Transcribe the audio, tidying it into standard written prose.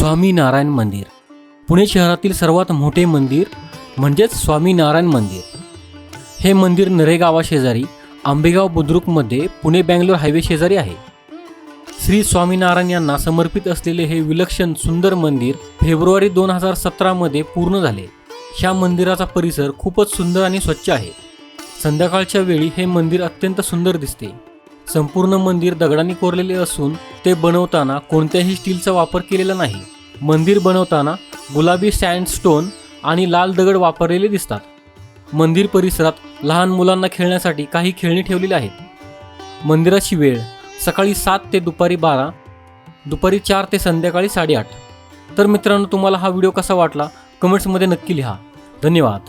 स्वामीनारायण मंदिर, पुणे शहरातील सर्वात मोठे मंदिर म्हणजेच स्वामीनारायण मंदिर। हे मंदिर नरे गावाशेजारी आंबेगाव बुद्रुकमध्ये पुणे बँगलोर हायवे शेजारी आहे। श्री स्वामीनारायण यांना समर्पित असलेले हे विलक्षण सुंदर मंदिर फेब्रुवारी 2017 मध्ये पूर्ण झाले। ह्या मंदिराचा परिसर खूपच सुंदर आणि स्वच्छ आहे। संध्याकाळच्या वेळी हे मंदिर अत्यंत सुंदर दिसते। संपूर्ण मंदिर दगडांनी कोरलेले असून ते बनवताना कोणत्याही स्टीलचा वापर केलेला नाही। मंदिर बनवताना गुलाबी सँडस्टोन आणि लाल दगड वापरलेले दिसतात। मंदिर परिसरात लहान मुलांना खेळण्यासाठी काही खेळणी ठेवलेली आहेत। मंदिराची वेळ सकाळी 7 ते दुपारी 12, दुपारी 4 ते संध्याकाळी 8:30। तर मित्रांनो, तुम्हाला हा व्हिडिओ कसा वाटला कमेंट्समध्ये नक्की लिहा। धन्यवाद।